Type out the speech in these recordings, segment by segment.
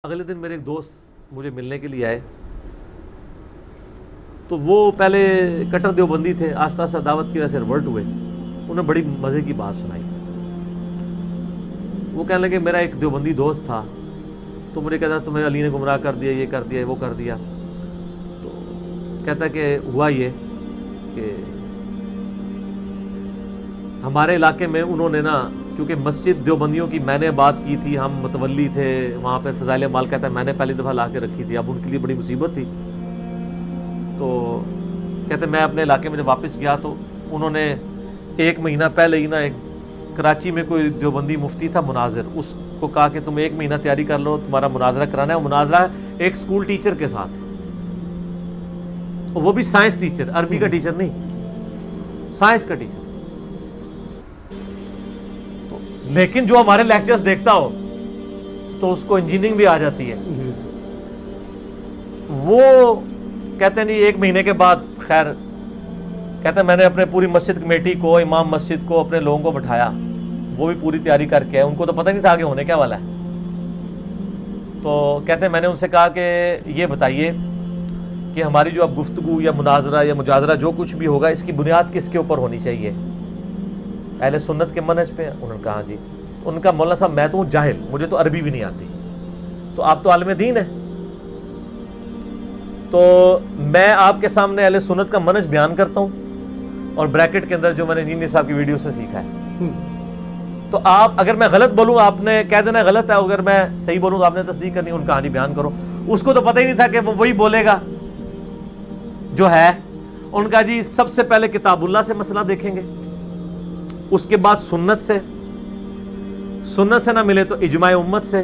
اگلے دن میرے ایک دوست مجھے ملنے کے لیے آئے، تو وہ پہلے کٹر دیوبندی تھے، آہستہ آہستہ دعوت کی وجہ سے ریورٹ ہوئے. انہیں بڑی مزے کی بات سنائی. وہ کہنے لگے میرا ایک دیوبندی دوست تھا، تو مجھے کہتا تمہیں علی نے گمراہ کر دیا، یہ کر دیا، وہ کر دیا. تو کہتا کہ ہوا یہ کہ ہمارے علاقے میں انہوں نے نا، چونکہ مسجد دیوبندیوں کی میں نے بات کی تھی، ہم متولی تھے وہاں پہ، فضائل مال کہتا ہے میں نے پہلی دفعہ لا کے رکھی تھی، اب ان کے لیے بڑی مصیبت تھی. تو کہتے میں اپنے علاقے میں جب واپس گیا تو انہوں نے 1 مہینہ پہلے ہی نا ایک کراچی میں کوئی دیوبندی مفتی تھا مناظر، اس کو کہا کہ تم 1 مہینہ تیاری کر لو، تمہارا مناظرہ کرانا ہے. وہ مناظرہ ایک اسکول ٹیچر کے ساتھ، وہ بھی سائنس ٹیچر، عربی کا ٹیچر نہیں، سائنس کا ٹیچر. لیکن جو ہمارے لیکچرز دیکھتا ہو تو اس کو انجینئرنگ بھی آ جاتی ہے. وہ کہتے نہیں 1 مہینے کے بعد، خیر کہتے ہیں میں نے اپنے پوری مسجد کمیٹی کو، امام مسجد کو، اپنے لوگوں کو بٹھایا، وہ بھی پوری تیاری کر کے، ان کو تو پتہ نہیں تھا کہ ہونے کیا والا ہے. تو کہتے ہیں میں نے ان سے کہا کہ یہ بتائیے کہ ہماری جو اب گفتگو یا مناظرہ یا مجادلہ جو کچھ بھی ہوگا، اس کی بنیاد کس کے اوپر ہونی چاہیے؟ اہل سنت کے منہج پہ. انہوں نے کہا جی. ان کا مولانا صاحب میں تو ہوں جاہل، مجھے تو عربی بھی نہیں آتی، تو آپ تو عالم دین ہیں، تو میں آپ کے سامنے اہل سنت کا منہج بیان کرتا ہوں، اور بریکٹ کے اندر جو میں نے انجینئر صاحب کی ویڈیو سے سیکھا ہے. تو آپ اگر میں غلط بولوں آپ نے کہہ دینا غلط ہے، اگر میں صحیح بولوں تو آپ نے تصدیق کرنی. ان کا کہانی بیان کرو. اس کو تو پتہ ہی نہیں تھا کہ وہ وہی بولے گا جو ہے. ان کا جی سب سے پہلے کتاب اللہ سے مسئلہ دیکھیں گے، اس کے بعد سنت سے، سنت سے نہ ملے تو اجماع امت سے،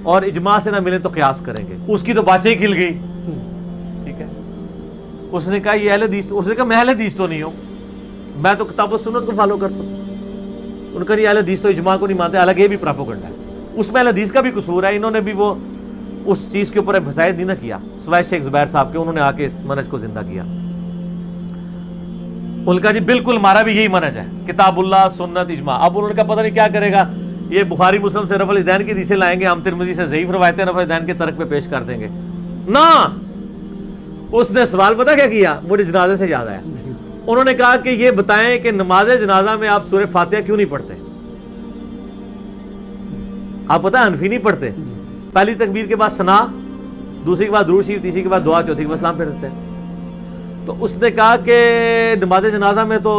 اور اجماع سے نہ ملے تو قیاس کریں گے. اس کی تو باتیں ہی کھل گئی. ٹھیک ہے. اس نے کہا یہ اہل حدیث، اس نے کہا میں اہل حدیث تو نہیں ہوں، میں تو کتاب و سنت کو فالو کرتا ہوں. ان کا یہ اہل حدیث تو اجماع کو نہیں مانتے، حالانکہ یہ بھی پراپوگنڈا ہے. اس میں اہل حدیث کا بھی قصور ہے. انہوں نے بھی وہ اس چیز کے اوپر فسائد نہیں نہ کیا سوائے شیخ زبیر صاحب کے. انہوں نے آ کے اس منہج کو زندہ کیا. ان کا جی بالکل ہمارا بھی یہی منہج ہے، کتاب اللہ، سنت، اجماع. اب انہوں نے کہا پتہ نہیں کیا کرے گا، یہ بخاری مسلم سے رفع الیدین کی حدیثیں لائیں گے، ہم ترمذی سے ضعیف روایتیں رفع الیدین کے ترک پہ پیش کر دیں گے. نہ، اس نے سوال پتہ کیا کیا، مجھے جنازے سے یاد آیا. انہوں نے کہا کہ یہ بتائیں کہ نماز جنازہ میں آپ سورہ فاتحہ کیوں نہیں پڑھتے؟ آپ پتہ ہے حنفی نہیں پڑھتے. پہلی تکبیر کے بعد ثنا، دوسری کے بعد درود شریف، تیسری کے بعد دعا، چوتھی کے بعد سلام پھیرتے ہیں. تو اس نے کہا کہ نماز جنازہ میں تو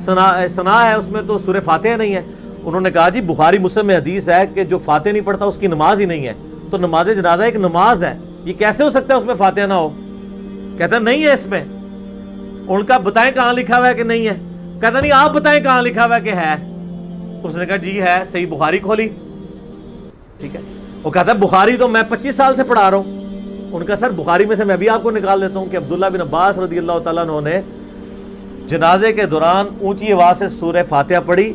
ثنا ہے، اس میں تو سورہ فاتحہ نہیں ہے. انہوں نے کہا جی بخاری مسلم میں حدیث ہے کہ جو فاتحہ نہیں پڑھتا اس کی نماز ہی نہیں ہے. تو نماز جنازہ ایک نماز ہے، یہ کیسے ہو سکتا ہے اس میں فاتحہ نہ ہو؟ کہتا نہیں ہے اس میں. ان کا بتائیں کہاں لکھا ہوا ہے کہ نہیں ہے؟ کہتا نہیں آپ بتائیں کہاں لکھا ہوا ہے کہ ہے. اس نے کہا جی ہے. صحیح بخاری کھولی. ٹھیک ہے. وہ کہتا ہے بخاری تو میں 25 سال سے پڑھا رہا ہوں. ان کا سر بخاری میں سے میں بھی آپ کو نکال دیتا ہوں کہ عبداللہ بن عباس رضی اللہ تعالیٰ عنہ نے جنازے کے دوران اونچی آواز سے سورہ فاتحہ پڑھی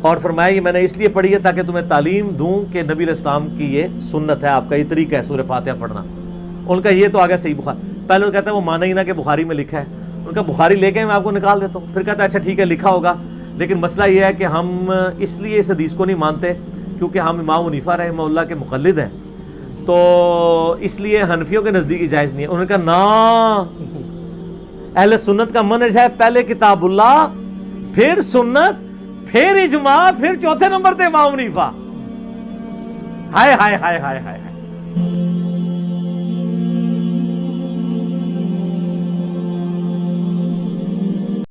اور فرمایا یہ میں نے اس لیے پڑھی ہے تاکہ تمہیں تعلیم دوں کہ نبی علیہ السلام کی یہ سنت ہے، آپ کا یہ طریقہ ہے سورہ فاتحہ پڑھنا. ان کا یہ تو آگیا صحیح بخاری. پہلے وہ کہتا ہے وہ مانا ہی نہ کہ بخاری میں لکھا ہے. ان کا بخاری لے کے میں آپ کو نکال دیتا ہوں. پھر کہتا ہے اچھا ٹھیک ہے لکھا ہوگا، لیکن مسئلہ یہ ہے کہ ہم اس لیے اس حدیث کو نہیں مانتے کیونکہ ہم امام حنیفہ رحمہ اللہ کے مقلد ہیں، تو اس لیے حنفیوں کے نزدیک جائز نہیں ہے. انہوں نے کہا نا، اہل سنت کا منہج ہے پہلے کتاب اللہ، پھر سنت، پھر اجماع، پھر چوتھے نمبر پہ امام حنیفہ. ہائے ہائے ہائے ہائے ہائے.